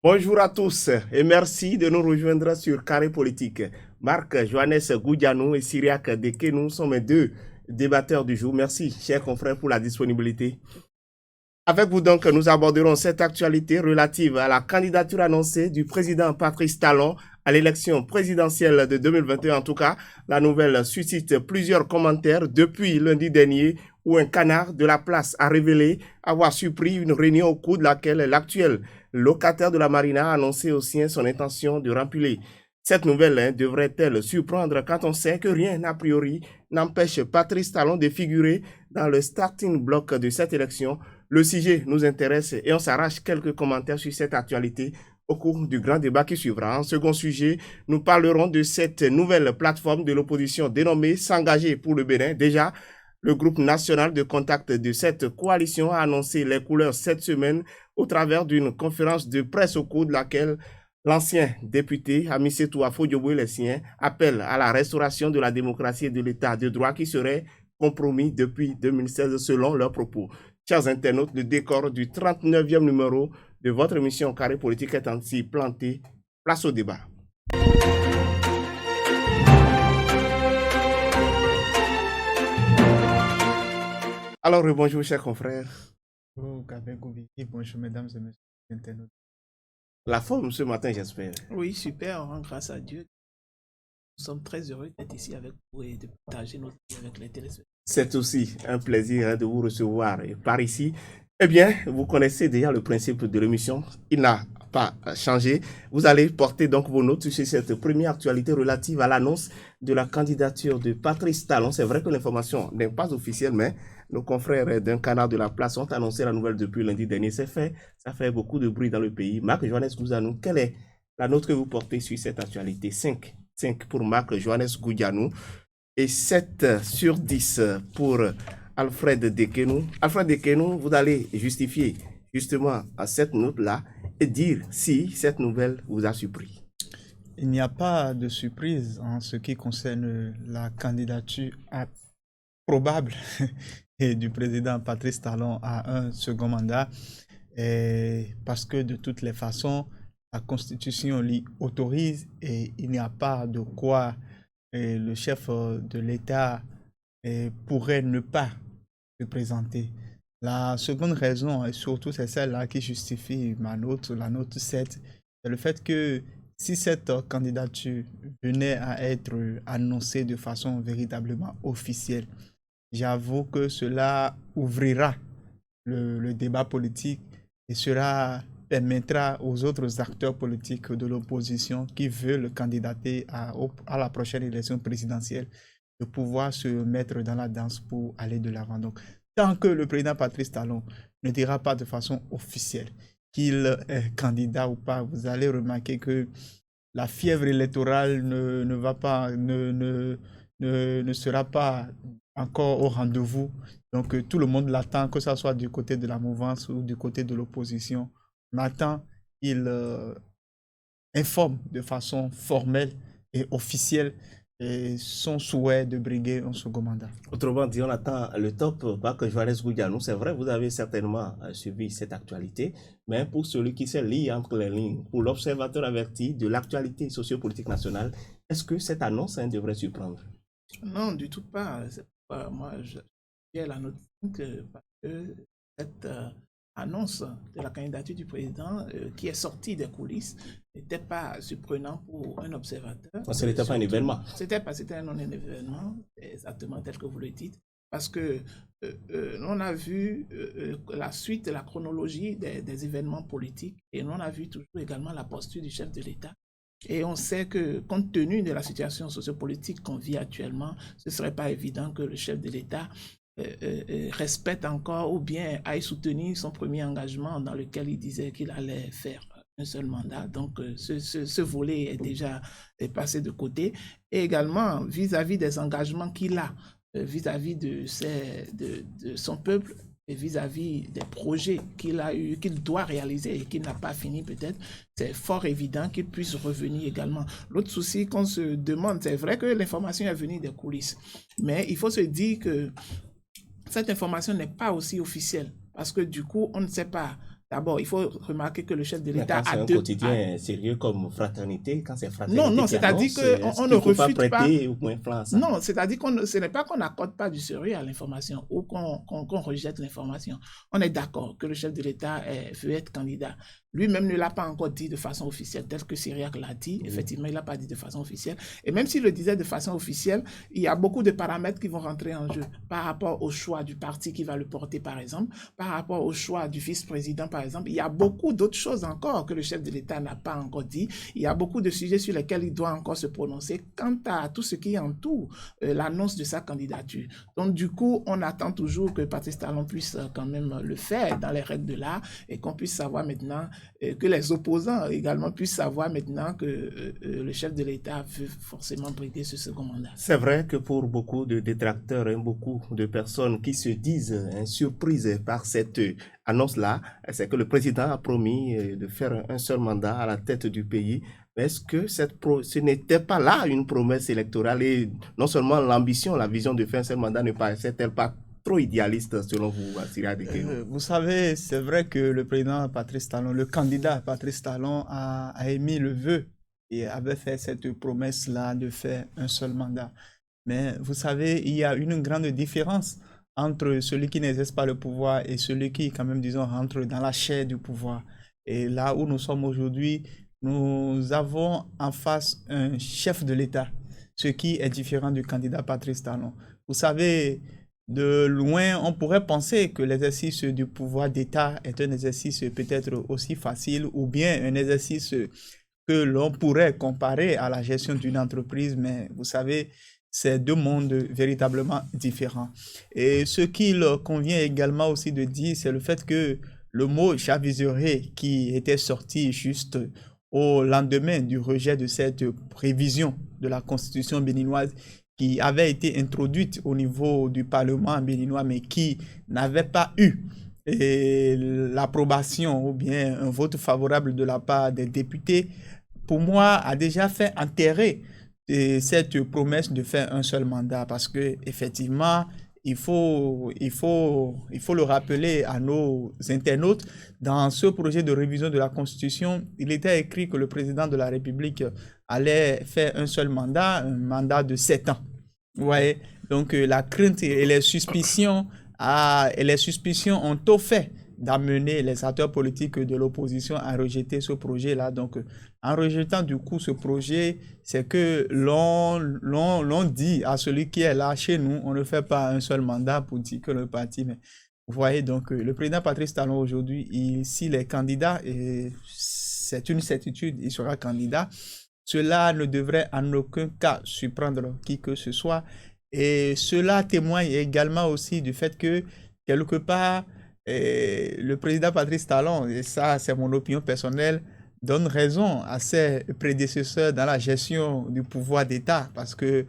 Bonjour à tous et merci de nous rejoindre sur Carré Politique. Marc Johannes Goudianou et Cyriac Dekenou sont mes deux débatteurs du jour. Merci, chers confrères, pour la disponibilité. Avec vous donc, nous aborderons cette actualité relative à la candidature annoncée du président Patrice Talon à l'élection présidentielle de 2021. En tout cas, la nouvelle suscite plusieurs commentaires depuis lundi dernier où un canard de la place a révélé avoir surpris une réunion au cours de laquelle l'actuel locataire de la marina a annoncé aux siens son intention de rempiler. Cette nouvelle devrait-elle surprendre quand on sait que rien, a priori, n'empêche Patrice Talon de figurer dans le starting block de cette élection? Le sujet nous intéresse et on s'arrache quelques commentaires sur cette actualité au cours du grand débat qui suivra. En second sujet, nous parlerons de cette nouvelle plateforme de l'opposition dénommée S'engager pour le Bénin. Déjà, le groupe national de contact de cette coalition a annoncé les couleurs cette semaine au travers d'une conférence de presse au cours de laquelle l'ancien député Amisetou Afo-Dioboué-les-Siens appelle à la restauration de la démocratie et de l'état de droit qui serait compromis depuis 2016 selon leurs propos. Chers internautes, le décor du 39e numéro de votre émission Carré Politique est ainsi planté. Place au débat. Alors, bonjour, chers confrères. Bonjour, mesdames et messieurs internautes. La forme ce matin, j'espère. Oui, super, grâce à Dieu. Nous sommes très heureux d'être ici avec vous et de partager notre vie avec les téléspectateurs. C'est aussi un plaisir de vous recevoir par ici. Eh bien, vous connaissez déjà le principe de l'émission. Il n'a pas changé. Vous allez porter donc vos notes sur cette première actualité relative à l'annonce de la candidature de Patrice Talon. C'est vrai que l'information n'est pas officielle, mais nos confrères d'un canal de la place ont annoncé la nouvelle depuis lundi dernier. C'est fait, ça fait beaucoup de bruit dans le pays. Marc Johannes Goudianou, quelle est la note que vous portez sur cette actualité? 5 pour Marc Johannes Goudianou et 7 sur 10 pour Alfred Dekenou. Alfred Dekenou, vous allez justifier justement à cette note-là et dire si cette nouvelle vous a surpris. Il n'y a pas de surprise en ce qui concerne la candidature probable du président Patrice Talon à un second mandat, parce que de toutes les façons, la Constitution l'y autorise et il n'y a pas de quoi le chef de l'État pourrait ne pas se présenter. La seconde raison, et surtout c'est celle-là qui justifie ma note, la note 7, c'est le fait que si cette candidature venait à être annoncée de façon véritablement officielle, j'avoue que cela ouvrira le débat politique et cela permettra aux autres acteurs politiques de l'opposition qui veulent candidater à la prochaine élection présidentielle de pouvoir se mettre dans la danse pour aller de l'avant. Donc, tant que le président Patrice Talon ne dira pas de façon officielle qu'il est candidat ou pas, vous allez remarquer que la fièvre électorale ne sera pas encore au rendez-vous. Donc, tout le monde l'attend, que ce soit du côté de la mouvance ou du côté de l'opposition. On attend qu'il informe de façon formelle et officielle son souhait de briguer un second mandat. Autrement dit, on attend le top Marc Johannes Goudianou. C'est vrai, vous avez certainement suivi cette actualité, mais pour celui qui se lit entre les lignes, pour l'observateur averti de l'actualité sociopolitique nationale, est-ce que cette annonce devrait surprendre? Non, du tout pas. Moi, j'ai la note 5 parce que cette annonce de la candidature du président qui est sortie des coulisses n'était pas surprenant pour un observateur. Ce n'était pas un événement. C'était un non-événement, exactement tel que vous le dites, parce que on a vu la suite, la chronologie des événements politiques et on a vu toujours également la posture du chef de l'État. Et on sait que, compte tenu de la situation sociopolitique qu'on vit actuellement, ce ne serait pas évident que le chef de l'État respecte encore ou bien aille soutenir son premier engagement dans lequel il disait qu'il allait faire un seul mandat. Donc, ce volet est déjà passé de côté. Et également, vis-à-vis des engagements qu'il a, vis-à-vis de son peuple, et vis-à-vis des projets qu'il a eu, qu'il doit réaliser et qu'il n'a pas fini peut-être, c'est fort évident qu'il puisse revenir également. L'autre souci qu'on se demande, c'est vrai que l'information est venue des coulisses, mais il faut se dire que cette information n'est pas aussi officielle parce que du coup, on ne sait pas D'abord, il faut remarquer que le chef de Mais l'État quand c'est a un deux... quotidien sérieux comme Fraternité, quand c'est Fraternité Non, qui c'est-à-dire annonce, qu'on est-ce ne qu'il ne faut pas refute pas... prêter au moins plan à ça? Non, c'est-à-dire ce n'est pas qu'on n'accorde pas du sérieux à l'information ou qu'on rejette l'information. On est d'accord que le chef de l'État veut être candidat. Lui-même ne l'a pas encore dit de façon officielle, tel que Syriac l'a dit. Effectivement, il ne l'a pas dit de façon officielle. Et même s'il le disait de façon officielle, il y a beaucoup de paramètres qui vont rentrer en jeu par rapport au choix du parti qui va le porter, par exemple, par rapport au choix du vice-président, par exemple. Il y a beaucoup d'autres choses encore que le chef de l'État n'a pas encore dit. Il y a beaucoup de sujets sur lesquels il doit encore se prononcer quant à tout ce qui entoure l'annonce de sa candidature. Donc, du coup, on attend toujours que Patrice Talon puisse quand même le faire dans les règles de l'art et qu'on puisse savoir maintenant, que les opposants également puissent savoir maintenant que le chef de l'État veut forcément briguer ce second mandat. C'est vrai que pour beaucoup de détracteurs et beaucoup de personnes qui se disent surprises par cette annonce-là, c'est que le président a promis de faire un seul mandat à la tête du pays. Mais est-ce que ce n'était pas là une promesse électorale et non seulement l'ambition, la vision de faire un seul mandat ne paraissait-elle pas trop idéaliste selon vous, Syriac Dekeno? Vous savez, c'est vrai que le président Patrice Talon, le candidat Patrice Talon a émis le vœu et avait fait cette promesse-là de faire un seul mandat. Mais vous savez, il y a une grande différence entre celui qui n'exerce pas le pouvoir et celui qui, quand même, disons, rentre dans la chair du pouvoir. Et là où nous sommes aujourd'hui, nous avons en face un chef de l'État, ce qui est différent du candidat Patrice Talon. Vous savez, de loin, on pourrait penser que l'exercice du pouvoir d'État est un exercice peut-être aussi facile ou bien un exercice que l'on pourrait comparer à la gestion d'une entreprise, mais vous savez, c'est deux mondes véritablement différents. Et ce qu'il convient également aussi de dire, c'est le fait que le mot chaviserie qui était sorti juste au lendemain du rejet de cette révision de la constitution béninoise qui avait été introduite au niveau du Parlement béninois, mais qui n'avait pas eu l'approbation ou bien un vote favorable de la part des députés, pour moi, a déjà fait enterrer cette promesse de faire un seul mandat parce que effectivement, il faut le rappeler à nos internautes, dans ce projet de révision de la Constitution, il était écrit que le président de la République allait faire un seul mandat, un mandat de 7 ans. Vous voyez? Donc, la crainte et les suspicions ont tout fait d'amener les acteurs politiques de l'opposition à rejeter ce projet-là. Donc, en rejetant du coup ce projet, c'est que l'on dit à celui qui est là, chez nous, on ne fait pas un seul mandat pour dire que le parti... Mais vous voyez, donc, le président Patrice Talon aujourd'hui, s'il est candidat, et c'est une certitude, il sera candidat, cela ne devrait en aucun cas surprendre qui que ce soit. Et cela témoigne également aussi du fait que, quelque part, le président Patrice Talon, et ça c'est mon opinion personnelle, donne raison à ses prédécesseurs dans la gestion du pouvoir d'État parce que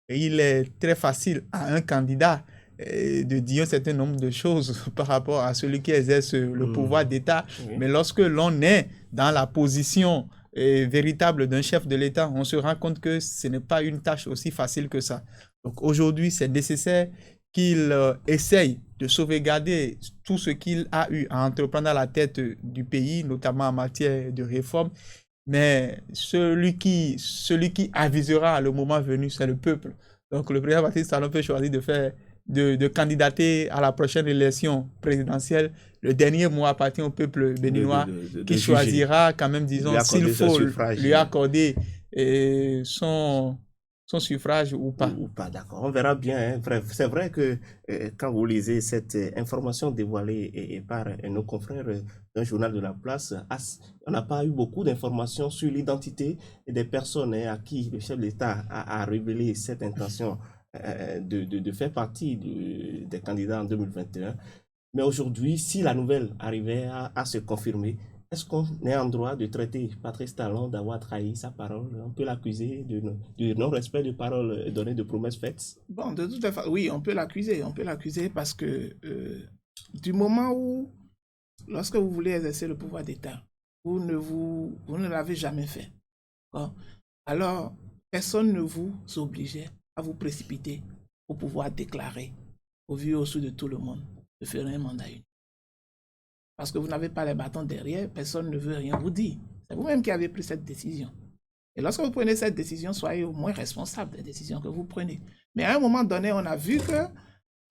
il est très facile à un candidat de dire un certain nombre de choses par rapport à celui qui exerce le pouvoir d'État. Oui. Mais lorsque l'on est dans la position véritable d'un chef de l'État, on se rend compte que ce n'est pas une tâche aussi facile que ça. Donc aujourd'hui, c'est nécessaire qu'il essaye de sauvegarder tout ce qu'il a eu à entreprendre à la tête du pays, notamment en matière de réforme. Mais celui qui avisera le moment venu, c'est le peuple. Donc le président Patrice Talon peut choisir de candidater à la prochaine élection présidentielle. Le dernier mot appartient au peuple béninois qui choisira quand même, disons, s'il faut lui accorder son suffrage ou pas. Ou pas, d'accord. On verra bien. Hein. C'est vrai que quand vous lisez cette information dévoilée par nos confrères d'un journal de la place, on n'a pas eu beaucoup d'informations sur l'identité des personnes à qui le chef de l'État a révélé cette intention de faire partie des candidats en 2021. Mais aujourd'hui, si la nouvelle arrivait à se confirmer, est-ce qu'on est en droit de traiter Patrice Talon d'avoir trahi sa parole? On peut l'accuser du non-respect de paroles données, de promesses faites? Bon, de toute façon, oui, on peut l'accuser. On peut l'accuser parce que du moment où, lorsque vous voulez exercer le pouvoir d'État, vous ne l'avez jamais fait. Bon. Alors, personne ne vous obligeait à vous précipiter pour pouvoir déclarer, au vu et au su de tout le monde, de faire un mandat unique. parce que vous n'avez pas les bâtons derrière, personne ne veut rien vous dire. C'est vous-même qui avez pris cette décision. Et lorsque vous prenez cette décision, soyez au moins responsable des décisions que vous prenez. Mais à un moment donné, on a vu que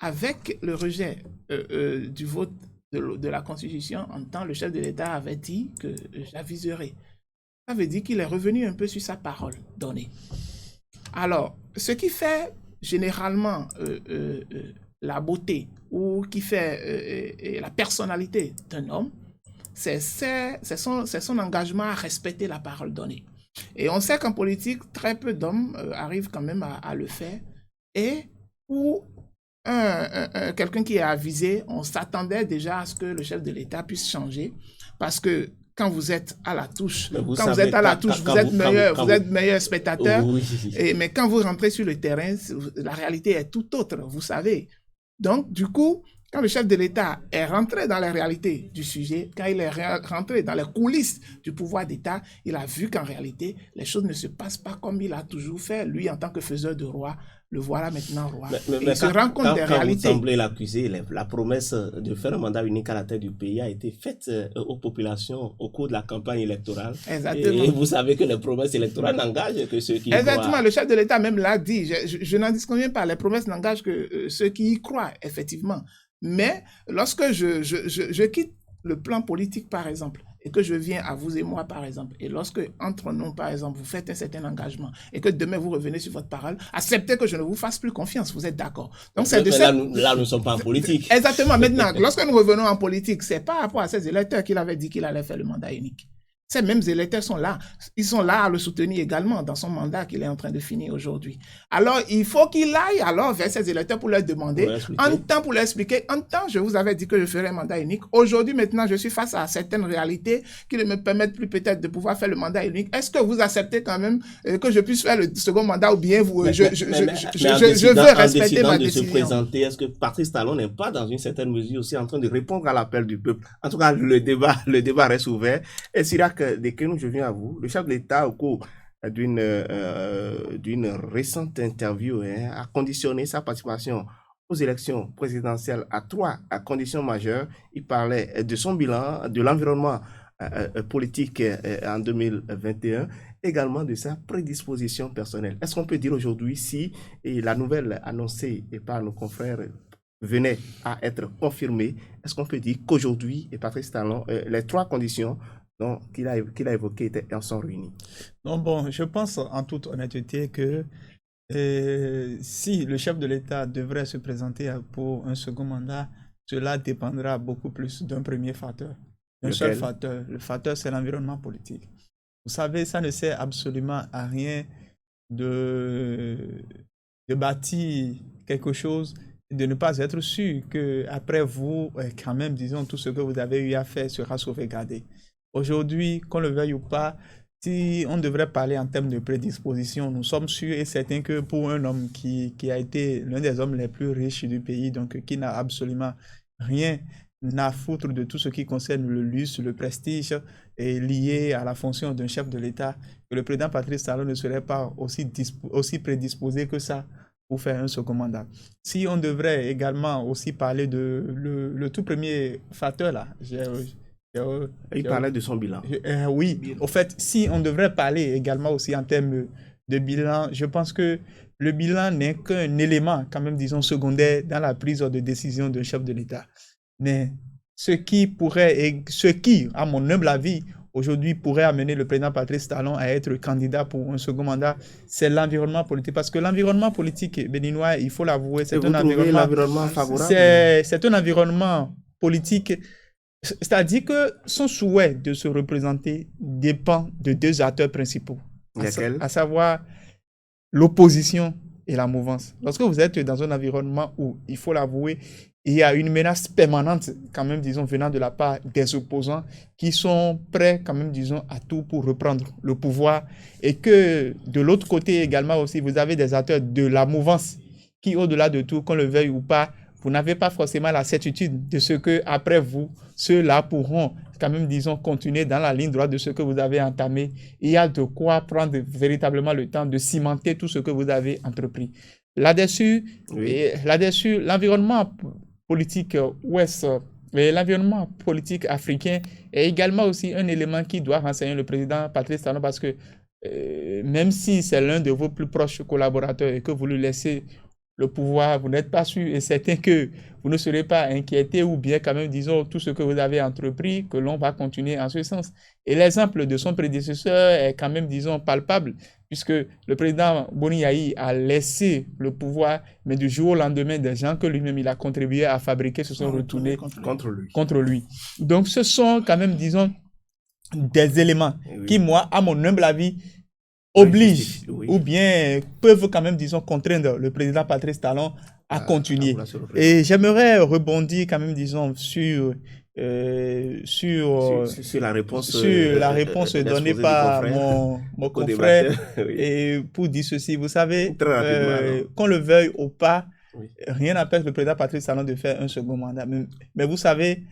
avec le rejet du vote de la Constitution, en temps, le chef de l'État avait dit que j'aviserai. Ça veut dire qu'il est revenu un peu sur sa parole donnée. Alors, ce qui fait généralement la beauté ou qui fait la personnalité d'un homme, c'est son engagement à respecter la parole donnée. Et on sait qu'en politique, très peu d'hommes arrivent quand même à le faire. Et pour quelqu'un qui est avisé, on s'attendait déjà à ce que le chef de l'État puisse changer. Parce que quand vous êtes à la touche, vous êtes meilleur spectateur. Oui. Mais quand vous rentrez sur le terrain, la réalité est tout autre, vous savez. Donc, du coup, quand le chef de l'État est rentré dans la réalité du sujet, quand il est rentré dans les coulisses du pouvoir d'État, il a vu qu'en réalité, les choses ne se passent pas comme il a toujours fait. Lui, en tant que faiseur de roi, le voilà maintenant roi. Mais il se rend compte des réalités. Vous semblez l'accuser, la promesse de faire un mandat unique à la tête du pays a été faite aux populations au cours de la campagne électorale. Exactement. Et vous savez que les promesses électorales n'engagent que ceux qui y Exactement. croient. Le chef de l'État même l'a dit. Je n'en disconviens pas. Les promesses n'engagent que ceux qui y croient, effectivement. Mais lorsque je quitte le plan politique, par exemple, et que je viens à vous et moi, par exemple, et lorsque, entre nous, par exemple, vous faites un certain engagement, et que demain, vous revenez sur votre parole, acceptez que je ne vous fasse plus confiance, vous êtes d'accord. Donc, c'est de là, nous ne sommes pas en politique. Exactement. Maintenant, lorsque nous revenons en politique, c'est par rapport à ces électeurs qu'il avait dit qu'il allait faire le mandat unique. Ces mêmes électeurs sont là. Ils sont là à le soutenir également dans son mandat qu'il est en train de finir aujourd'hui. Alors, il faut qu'il aille alors vers ces électeurs pour leur demander, pour leur expliquer, en temps, je vous avais dit que je ferais un mandat unique. Aujourd'hui, maintenant, je suis face à certaines réalités qui ne me permettent plus peut-être de pouvoir faire le mandat unique. Est-ce que vous acceptez quand même que je puisse faire le second mandat ou bien je veux respecter ma décision? De se présenter, est-ce que Patrice Talon n'est pas dans une certaine mesure aussi en train de répondre à l'appel du peuple? En tout cas, le débat reste ouvert. Et Sirac, dès que je viens à vous, le chef de l'État, au cours d'une récente interview, a conditionné sa participation aux élections présidentielles à 3 conditions majeures. Il parlait de son bilan, de l'environnement politique en 2021, également de sa prédisposition personnelle. Est-ce qu'on peut dire aujourd'hui, si la nouvelle annoncée par nos confrères venait à être confirmée, est-ce qu'on peut dire qu'aujourd'hui, Patrice Talon, les 3 conditions qu'il a évoquées sont réunies? Non, bon, je pense en toute honnêteté que si le chef de l'État devrait se présenter pour un second mandat, cela dépendra beaucoup plus d'un premier facteur. Un seul facteur. Le facteur, c'est l'environnement politique. Vous savez, ça ne sert absolument à rien de bâtir quelque chose et de ne pas être sûr qu'après vous, quand même, disons, tout ce que vous avez eu à faire sera sauvegardé. Aujourd'hui, qu'on le veuille ou pas, si on devrait parler en termes de prédisposition, nous sommes sûrs et certains que pour un homme qui a été l'un des hommes les plus riches du pays, donc qui n'a absolument rien à foutre de tout ce qui concerne le luxe, le prestige lié à la fonction d'un chef de l'État, que le président Patrice Talon ne serait pas aussi prédisposé que ça pour faire un second mandat. Si on devrait également aussi parler de le tout premier facteur là, il parlait de son bilan. Oui, au fait, si on devrait parler également aussi en termes de bilan, je pense que le bilan n'est qu'un élément, quand même, disons, secondaire dans la prise de décision d'un chef de l'État. Mais ce qui, à mon humble avis, aujourd'hui pourrait amener le président Patrice Talon à être candidat pour un second mandat, c'est l'environnement politique. Parce que l'environnement politique béninois, il faut l'avouer, c'est un environnement favorable. C'est un environnement politique. C'est-à-dire que son souhait de se représenter dépend de 2 acteurs principaux, à savoir l'opposition et la mouvance. Lorsque vous êtes dans un environnement où, il faut l'avouer, il y a une menace permanente, quand même, disons, venant de la part des opposants qui sont prêts, quand même, disons, à tout pour reprendre le pouvoir, et que de l'autre côté également aussi, vous avez des acteurs de la mouvance qui, au-delà de tout, qu'on le veuille ou pas, vous n'avez pas forcément la certitude de ce que, après vous, ceux-là pourront quand même, disons, continuer dans la ligne droite de ce que vous avez entamé. Il y a de quoi prendre véritablement le temps de cimenter tout ce que vous avez entrepris. Là-dessus, l'environnement politique ouest l'environnement politique africain est également aussi un élément qui doit renseigner le président Patrice Talon parce que même si c'est l'un de vos plus proches collaborateurs et que vous lui laissez le pouvoir, vous n'êtes pas sûr et certain que vous ne serez pas inquiété ou bien quand même, disons, tout ce que vous avez entrepris, que l'on va continuer en ce sens. Et l'exemple de son prédécesseur est quand même, disons, palpable, puisque le président Boni Yayi a laissé le pouvoir, mais du jour au lendemain, des gens que lui-même il a contribué à fabriquer se sont retournés contre lui. Donc, ce sont quand même, disons, des éléments qui, moi, à mon humble avis, obligent ou bien peuvent quand même, disons, contraindre le président Patrice Talon à continuer. Et j'aimerais rebondir quand même, disons, sur la réponse, donnée par mon confrère et pour dire ceci. Vous savez, qu'on le veuille ou pas, rien n'empêche le président Patrice Talon de faire un second mandat. Mais vous savez,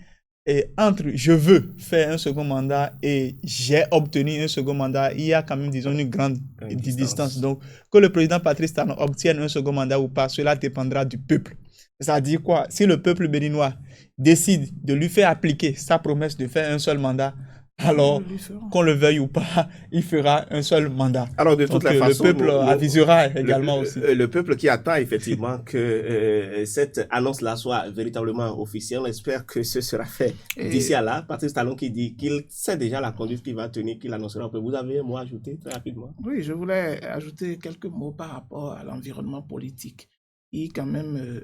entre je veux faire un second mandat et j'ai obtenu un second mandat, il y a quand même, disons, une grande distance. Donc, que le président Patrice Talon obtienne un second mandat ou pas, cela dépendra du peuple. C'est-à-dire quoi? Si le peuple béninois décide de lui faire appliquer sa promesse de faire un seul mandat, alors, qu'on le veuille ou pas, il fera un seul mandat. Alors, de toute façon, le peuple avisera également aussi. Le peuple qui attend effectivement que cette annonce-là soit véritablement officielle, on espère que ce sera fait d'ici à là. Patrice Talon qui dit qu'il sait déjà la conduite qu'il va tenir, qu'il annoncera. Vous avez un mot à ajouter très rapidement? Oui, je voulais ajouter quelques mots par rapport à l'environnement politique. Il quand même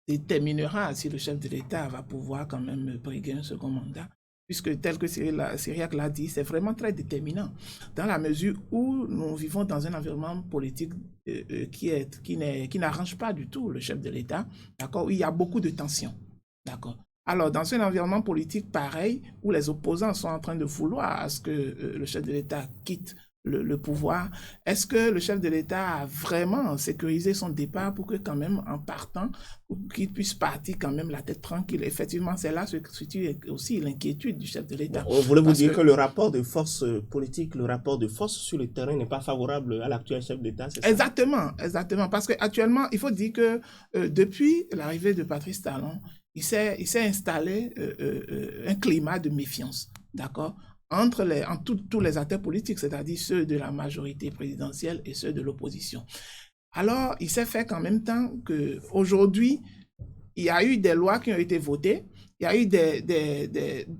déterminera si le chef de l'État va pouvoir quand même briguer un second mandat. Puisque tel que Cyriaque l'a dit, c'est vraiment très déterminant, dans la mesure où nous vivons dans un environnement politique qui n'arrange pas du tout le chef de l'État, d'accord, où il y a beaucoup de tensions, d'accord. Alors, dans un environnement politique pareil, où les opposants sont en train de vouloir à ce que le chef de l'État quitte le pouvoir, est-ce que le chef de l'État a vraiment sécurisé son départ pour que quand même, en partant, qu'il puisse partir quand même la tête tranquille? Effectivement, c'est là ce qui situe aussi l'inquiétude du chef de l'État. On voulait vous dire que le rapport de force politique, le rapport de force sur le terrain n'est pas favorable à l'actuel chef d'État, c'est ça? Exactement. Parce qu'actuellement, il faut dire que depuis l'arrivée de Patrice Talon, il s'est installé un climat de méfiance, d'accord, entre tous les acteurs politiques, c'est-à-dire ceux de la majorité présidentielle et ceux de l'opposition. Alors, il s'est fait qu'en même temps qu'aujourd'hui, il y a eu des lois qui ont été votées, il y a eu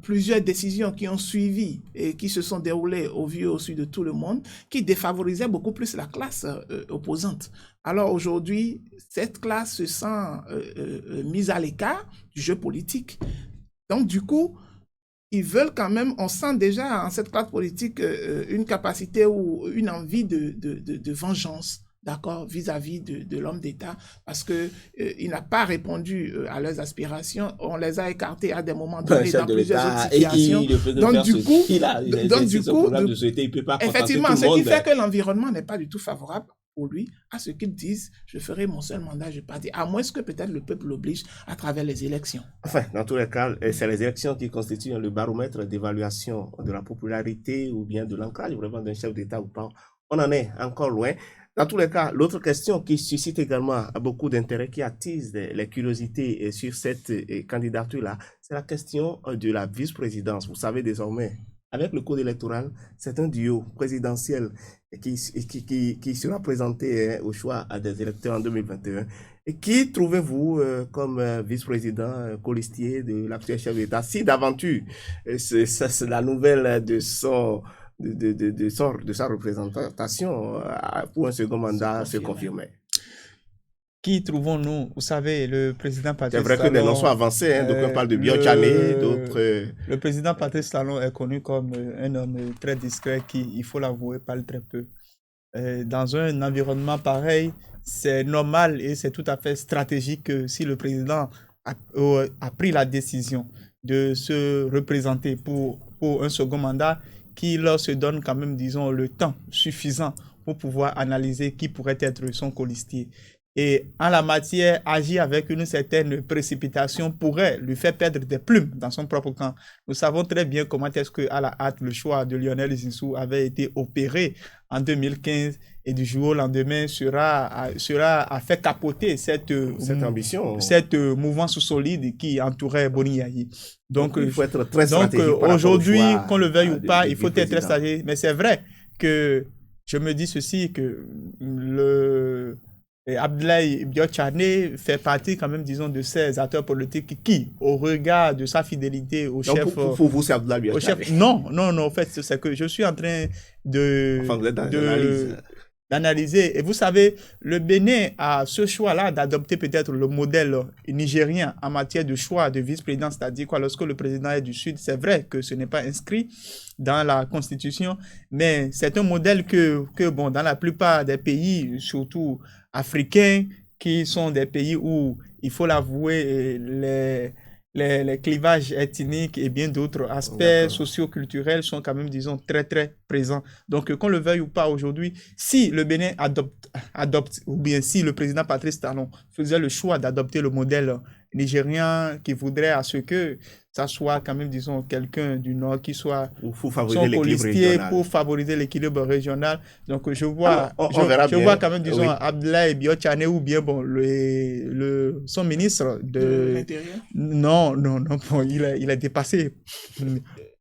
plusieurs décisions qui ont suivi et qui se sont déroulées au vu et au su de tout le monde, qui défavorisaient beaucoup plus la classe opposante. Alors aujourd'hui, cette classe se sent mise à l'écart du jeu politique. Donc du coup, ils veulent quand même, on sent déjà en cette classe politique une capacité ou une envie de vengeance, d'accord, vis-à-vis de l'homme d'État, parce qu'il n'a pas répondu à leurs aspirations, on les a écartés à des moments donnés dans plusieurs autres situations. Donc du coup, effectivement, ce qui fait que l'environnement n'est pas du tout favorable pour lui, à ce qu'ils disent, je ferai mon seul mandat, je partis, à moins que peut-être le peuple l'oblige à travers les élections. Enfin, dans tous les cas, c'est les élections qui constituent le baromètre d'évaluation de la popularité ou bien de l'ancrage vraiment d'un chef d'État ou pas. On en est encore loin. Dans tous les cas, l'autre question qui suscite également beaucoup d'intérêt, qui attise les curiosités sur cette candidature-là, c'est la question de la vice-présidence. Vous savez désormais, avec le code électoral, c'est un duo présidentiel qui sera présenté au choix à des électeurs en 2021. Et qui trouvez-vous comme vice-président colistier de l'actuel chef d'État? Si d'aventure, c'est la nouvelle de sa représentation pour un second mandat se confirmait. Qui trouvons-nous? Vous savez, le président Patrice Talon... C'est vrai que des noms sont avancés, donc on parle de Biotchané, d'autres... Le président Patrice Talon est connu comme un homme très discret qui, il faut l'avouer, parle très peu. Dans un environnement pareil, c'est normal et c'est tout à fait stratégique que si le président a pris la décision de se représenter pour un second mandat, qu'il se donne quand même, disons, le temps suffisant pour pouvoir analyser qui pourrait être son colistier. et en la matière, agir avec une certaine précipitation pourrait lui faire perdre des plumes dans son propre camp. Nous savons très bien comment est-ce qu'à la hâte, le choix de Lionel Zinsou avait été opéré en 2015 et du jour au lendemain a fait capoter cette ambition, cette mouvance solide qui entourait Boni Yayi. Donc il faut être très stratégique. Donc aujourd'hui, qu'on le veuille ou pas, il faut être très stratégique. Mais c'est vrai que je me dis ceci, que Abdoulaye Biotchane fait partie quand même, disons, de ces acteurs politiques qui, au regard de sa fidélité au chef... Donc pour vous, c'est Abdoulaye Biotchane? Non, en fait, c'est que je suis en train d'analyser. Et vous savez, le Bénin a ce choix-là d'adopter peut-être le modèle nigérien en matière de choix de vice-président, c'est-à-dire quoi, lorsque le président est du Sud, c'est vrai que ce n'est pas inscrit dans la Constitution, mais c'est un modèle que bon, dans la plupart des pays, surtout africains, qui sont des pays où, il faut l'avouer, les clivages ethniques et bien d'autres aspects socio-culturels sont quand même, disons, très, très présents. Donc, qu'on le veuille ou pas aujourd'hui, si le Bénin adopte, ou bien si le président Patrice Talon faisait le choix d'adopter le modèle nigérien qui voudrait à ce que ça soit quand même, disons, quelqu'un du Nord qui soit son colistier pour favoriser l'équilibre régional. Donc, je vois quand même, disons, Abdoulaye Biotchane ou bien, bon, son ministre de l'Intérieur. Non, bon, il a dépassé.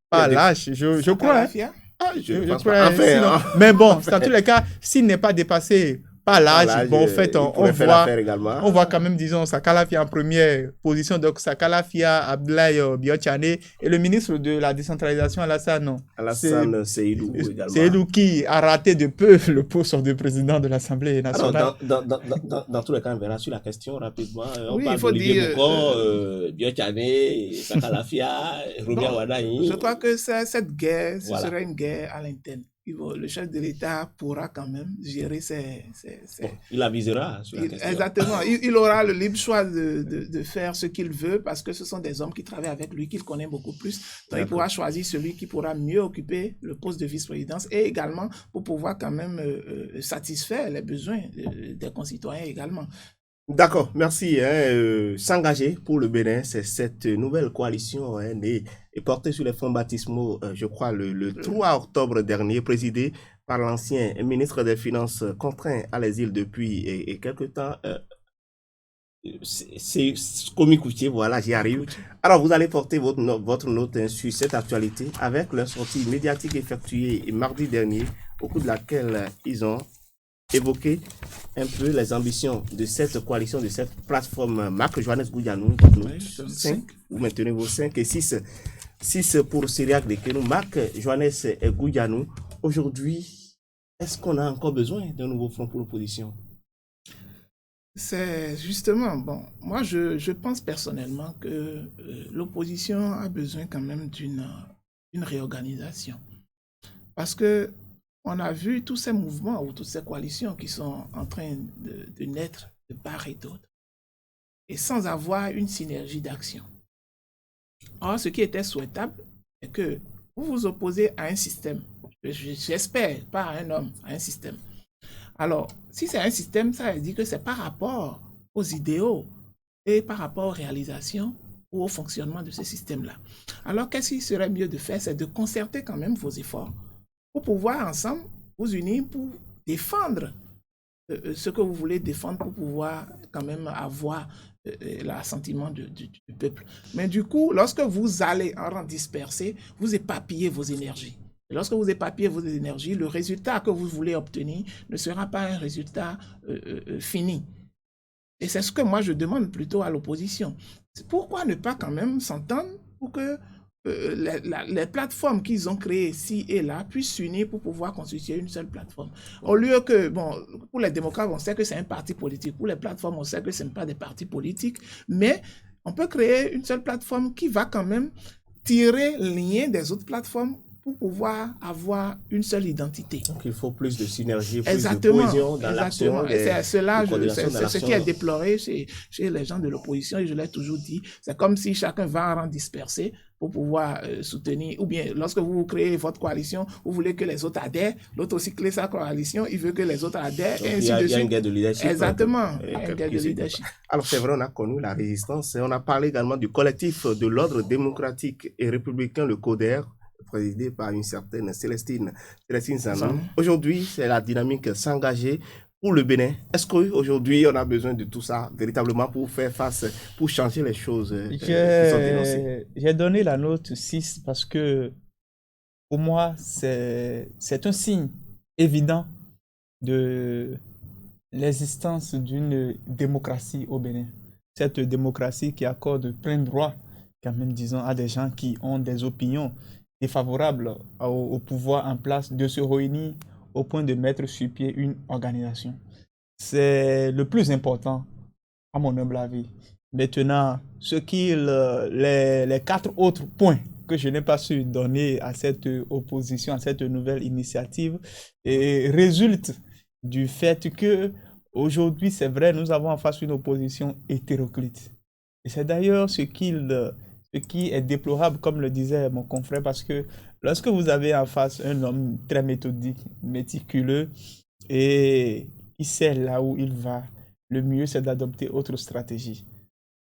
Pas l'âge, je crois. Je crois. Enfin, mais bon, dans tous les cas, s'il n'est pas dépassé par l'âge, bon, en fait, on voit quand même, disons, Sakalafia en première position. Donc, Sakalafia, Abdoulaye Biotchane et le ministre de la décentralisation, Alassane Seydou également. Seydou qui a raté de peu le poste de président de l'Assemblée nationale. Alors, dans tous les cas, on verra sur la question rapidement. On parle d'Olivier Boko, Biotchane, Sakalafia, Robia Wadaï. Je crois que cette guerre, ce serait une guerre à l'interne. Le chef de l'État pourra quand même gérer Bon, il avisera sur la question. Exactement. Il aura le libre choix de faire ce qu'il veut parce que ce sont des hommes qui travaillent avec lui, qu'il connaît beaucoup plus. Donc, il pourra choisir celui qui pourra mieux occuper le poste de vice-présidence et également pour pouvoir quand même satisfaire les besoins des concitoyens également. D'accord, merci. S'engager pour le Bénin, c'est cette nouvelle coalition née et portée sur les fonds baptismaux, je crois, le 3 octobre dernier, présidée par l'ancien ministre des Finances contraint à l'exil depuis et quelque temps. C'est Komi Koutié, voilà, j'y arrive. Alors, vous allez porter votre note sur cette actualité avec leur sortie médiatique effectuée mardi dernier, au cours de laquelle ils ont évoquer un peu les ambitions de cette coalition, de cette plateforme Marc Johannes Goudianou. 5, vous maintenez vos 5 et 6 pour Syriac de Kenou. Marc Johannes et Goudianou. Aujourd'hui, est-ce qu'on a encore besoin d'un nouveau front pour l'opposition? C'est justement, bon, moi je pense personnellement que l'opposition a besoin quand même d'une réorganisation. Parce que on a vu tous ces mouvements ou toutes ces coalitions qui sont en train de naître de part et d'autre, et sans avoir une synergie d'action. Or, ce qui était souhaitable, c'est que vous vous opposez à un système, j'espère, pas à un homme, à un système. Alors, si c'est un système, ça veut dire que c'est par rapport aux idéaux et par rapport aux réalisations ou au fonctionnement de ce système-là. Alors, qu'est-ce qu'il serait mieux de faire? C'est de concerter quand même vos efforts pour pouvoir ensemble vous unir pour défendre ce que vous voulez défendre, pour pouvoir quand même avoir l'assentiment du peuple. Mais du coup, lorsque vous allez en rang dispersé, vous éparpillez vos énergies. Et lorsque vous éparpillez vos énergies, le résultat que vous voulez obtenir ne sera pas un résultat fini. Et c'est ce que moi je demande plutôt à l'opposition. Pourquoi ne pas quand même s'entendre pour que les plateformes qu'ils ont créées ici et là puissent s'unir pour pouvoir constituer une seule plateforme. Au lieu que, bon, pour les démocrates, on sait que c'est un parti politique. Pour les plateformes, on sait que ce n'est pas des partis politiques. Mais on peut créer une seule plateforme qui va quand même tirer le lien des autres plateformes pour pouvoir avoir une seule identité. Donc il faut plus de synergie, plus de cohésion dans l'action. C'est ce qui est déploré chez les gens de l'opposition, et je l'ai toujours dit. C'est comme si chacun va en rang dispersé, pour pouvoir soutenir, ou bien lorsque vous créez votre coalition, vous voulez que les autres adhèrent, l'autre aussi crée sa coalition, il veut que les autres adhèrent, donc, et ainsi de suite. Il y a une guerre de leadership. Exactement, il y a une guerre de leadership. Alors c'est vrai, on a connu la résistance, et on a parlé également du collectif de l'ordre démocratique et républicain, le CODER, présidé par une certaine Célestine Zanon. Aujourd'hui, c'est la dynamique s'engager pour le Bénin. Est-ce qu'aujourd'hui, on a besoin de tout ça véritablement pour faire face, pour changer les choses qui sont dénoncées? J'ai donné la note 6 parce que pour moi, c'est un signe évident de l'existence d'une démocratie au Bénin. Cette démocratie qui accorde plein droit, quand même disons, à des gens qui ont des opinions défavorables au pouvoir en place de se réunir au point de mettre sur pied une organisation. C'est le plus important, à mon humble avis. Maintenant, les 4 autres points que je n'ai pas su donner à cette opposition, à cette nouvelle initiative, résultent du fait que aujourd'hui, c'est vrai, nous avons en face une opposition hétéroclite. Et c'est d'ailleurs ce qui est déplorable, comme le disait mon confrère, parce que lorsque vous avez en face un homme très méthodique, méticuleux, et il sait là où il va, le mieux c'est d'adopter autre stratégie.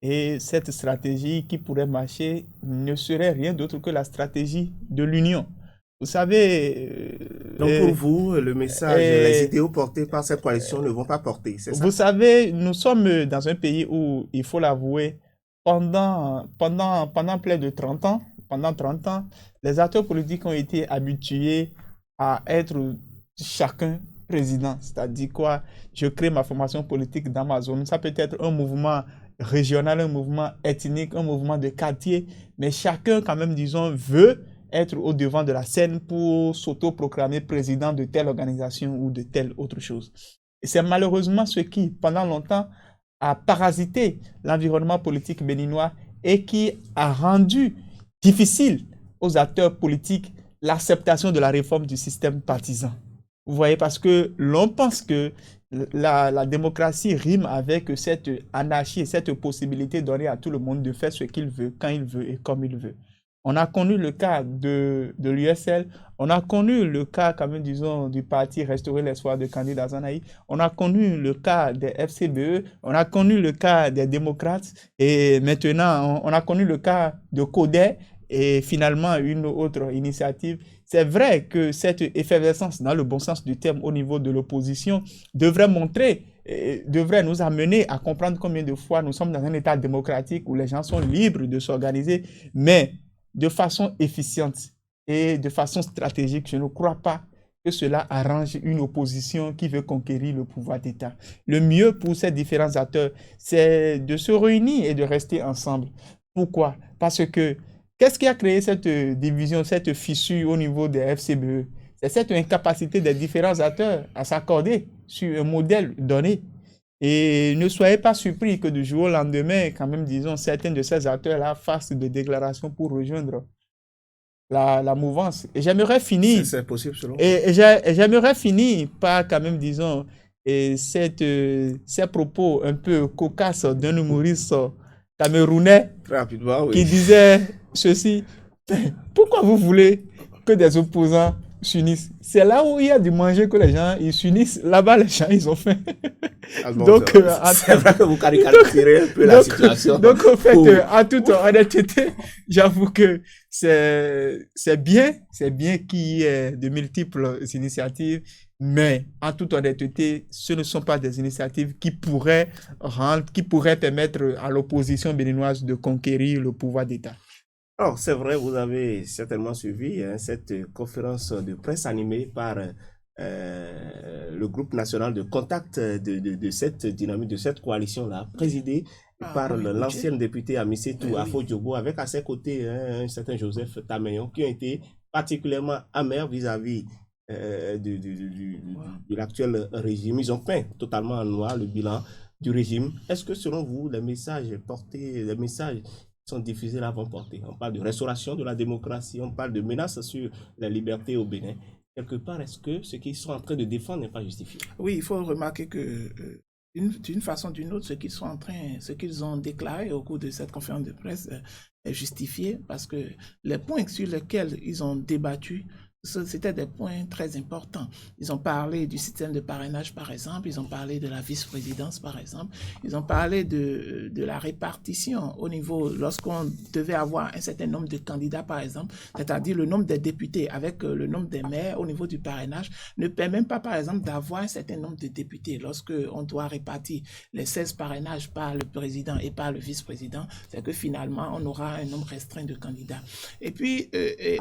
Et cette stratégie qui pourrait marcher ne serait rien d'autre que la stratégie de l'union. Vous savez... Donc pour vous, le message, les idéaux portés par cette coalition ne vont pas porter, c'est ça? Vous savez, nous sommes dans un pays où, il faut l'avouer, pendant près de 30 ans, les acteurs politiques ont été habitués à être chacun président. C'est-à-dire quoi? Je crée ma formation politique dans ma zone. Ça peut être un mouvement régional, un mouvement ethnique, un mouvement de quartier, mais chacun quand même, disons, veut être au devant de la scène pour s'auto-proclamer président de telle organisation ou de telle autre chose. Et c'est malheureusement ce qui, pendant longtemps, a parasité l'environnement politique béninois et qui a rendu difficile aux acteurs politiques l'acceptation de la réforme du système partisan. Vous voyez, parce que l'on pense que la démocratie rime avec cette anarchie, cette possibilité donnée à tout le monde de faire ce qu'il veut, quand il veut et comme il veut. On a connu le cas de l'USL, on a connu le cas, quand même, disons, du parti Restaurer l'espoir de candidat Zanaï, on a connu le cas des FCBE, on a connu le cas des démocrates, et maintenant, on a connu le cas de CODER, et finalement, une autre initiative. C'est vrai que cette effervescence, dans le bon sens du terme, au niveau de l'opposition, devrait nous amener à comprendre combien de fois nous sommes dans un état démocratique où les gens sont libres de s'organiser, mais de façon efficiente et de façon stratégique. Je ne crois pas que cela arrange une opposition qui veut conquérir le pouvoir d'État. Le mieux pour ces différents acteurs, c'est de se réunir et de rester ensemble. Pourquoi? Parce que qu'est-ce qui a créé cette division, cette fissure au niveau des FCBE? C'est cette incapacité des différents acteurs à s'accorder sur un modèle donné. Et ne soyez pas surpris que du jour au lendemain, quand même, disons, certains de ces acteurs-là fassent des déclarations pour rejoindre la mouvance. Et j'aimerais finir... C'est possible selon vous? Et j'aimerais finir par, quand même, disons, ces propos un peu cocasses d'un humoriste camerounais qui disait ceci: pourquoi vous voulez que des opposants s'unissent? C'est là où il y a du manger que les gens ils s'unissent. Là-bas, les gens, ils ont faim. Donc, c'est vrai que vous caricaturez un peu la situation. Donc, en fait, en toute honnêteté, j'avoue que c'est bien qu'il y ait de multiples initiatives, mais en toute honnêteté, ce ne sont pas des initiatives qui pourraient permettre à l'opposition béninoise de conquérir le pouvoir d'État. Alors, c'est vrai, vous avez certainement suivi cette conférence de presse animée par le groupe national de contact de cette dynamique, de cette coalition-là, présidée par l'ancienne députée Amisetou Afo-Diogo, avec à ses côtés un certain Joseph Tameyon, qui ont été particulièrement amers vis-à-vis de l'actuel régime. Ils ont peint totalement en noir le bilan du régime. Est-ce que selon vous, les messages sont diffusés là vont porter? On parle de restauration de la démocratie, on parle de menaces sur la liberté au Bénin. Quelque part, est-ce que ce qu'ils sont en train de défendre n'est pas justifié? Oui, il faut remarquer que d'une façon ou d'une autre, ce qu'ils ont déclaré au cours de cette conférence de presse est justifiée parce que les points sur lesquels ils ont débattu, c'était des points très importants. Ils ont parlé du système de parrainage, par exemple. Ils ont parlé de la vice-présidence, par exemple. Ils ont parlé de la répartition au niveau, lorsqu'on devait avoir un certain nombre de candidats, par exemple, c'est-à-dire le nombre des députés avec le nombre des maires au niveau du parrainage ne permet même pas, par exemple, d'avoir un certain nombre de députés. Lorsqu'on doit répartir les 16 parrainages par le président et par le vice-président, c'est que finalement, on aura un nombre restreint de candidats. Et puis,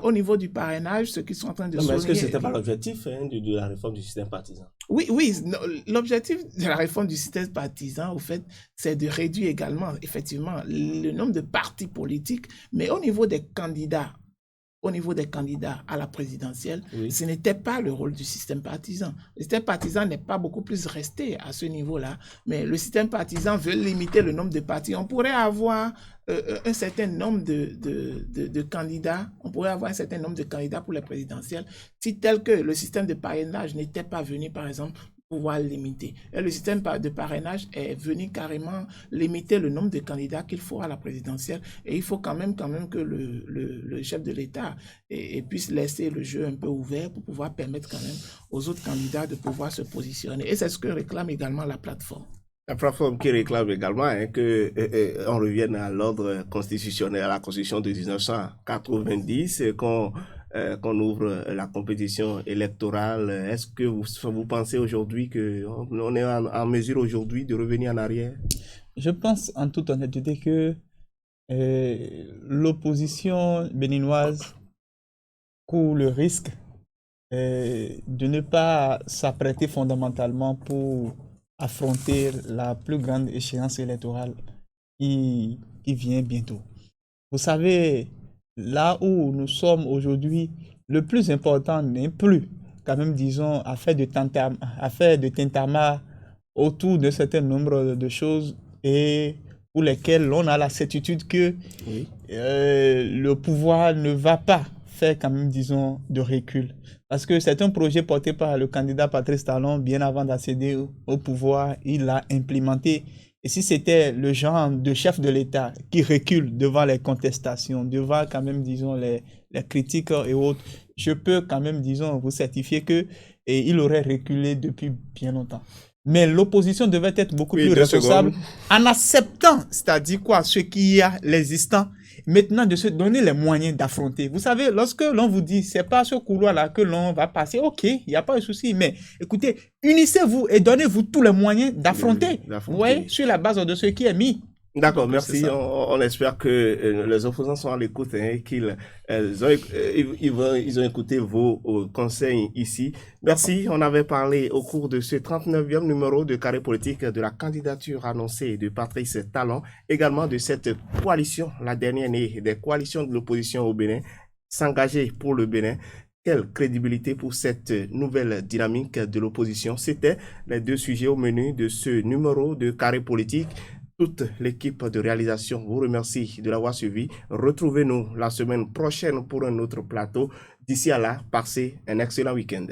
au niveau du parrainage, ce qui sont est-ce que ce n'était pas l'objectif de la réforme du système partisan? Oui, l'objectif de la réforme du système partisan, au fait, c'est de réduire également, effectivement, le nombre de partis politiques, mais au niveau des candidats à la présidentielle, ce n'était pas le rôle du système partisan. Le système partisan n'est pas beaucoup plus resté à ce niveau-là, mais le système partisan veut limiter le nombre de partis. On pourrait avoir un certain nombre de candidats, pour les présidentielles, si tel que le système de parrainage n'était pas venu, par exemple, pouvoir limiter. Et le système de parrainage est venu carrément limiter le nombre de candidats qu'il faut à la présidentielle. Et il faut quand même que le chef de l'État puisse laisser le jeu un peu ouvert pour pouvoir permettre quand même aux autres candidats de pouvoir se positionner. Et c'est ce que réclame également la plateforme. La plateforme qui réclame également qu'on revienne à l'ordre constitutionnel, à la Constitution de 1990, qu'on ouvre la compétition électorale. Est-ce que vous pensez aujourd'hui qu'on est en mesure aujourd'hui de revenir en arrière? Je pense en toute honnêteté que l'opposition béninoise court le risque de ne pas s'apprêter fondamentalement pour affronter la plus grande échéance électorale qui vient bientôt. Vous savez, là où nous sommes aujourd'hui, le plus important n'est plus, quand même, disons, à faire de tintamarre autour d'un certain nombre de choses et pour lesquelles on a la certitude que le pouvoir ne va pas faire, quand même, disons, de recul. Parce que c'est un projet porté par le candidat Patrice Talon bien avant d'accéder au pouvoir. Il l'a implémenté. Et si c'était le genre de chef de l'État qui recule devant les contestations, devant quand même, disons, les critiques et autres, je peux quand même, disons, vous certifier qu'il aurait reculé depuis bien longtemps. Mais l'opposition devait être beaucoup plus responsable en acceptant, c'est-à-dire quoi, ce qui a l'existant, maintenant de se donner les moyens d'affronter. Vous savez, lorsque l'on vous dit, c'est pas ce couloir-là que l'on va passer, ok, il n'y a pas de souci, mais écoutez, unissez-vous et donnez-vous tous les moyens d'affronter, sur la base de ce qui est mis. D'accord, merci. On espère que les opposants sont à l'écoute et qu'ils ont écouté vos conseils ici. Merci. On avait parlé au cours de ce 39e numéro de Carré Politique de la candidature annoncée de Patrice Talon, également de cette coalition, la dernière née des coalitions de l'opposition au Bénin, s'engager pour le Bénin. Quelle crédibilité pour cette nouvelle dynamique de l'opposition? C'était les deux sujets au menu de ce numéro de Carré Politique. Toute l'équipe de réalisation vous remercie de l'avoir suivi. Retrouvez-nous la semaine prochaine pour un autre plateau. D'ici à là, passez un excellent week-end.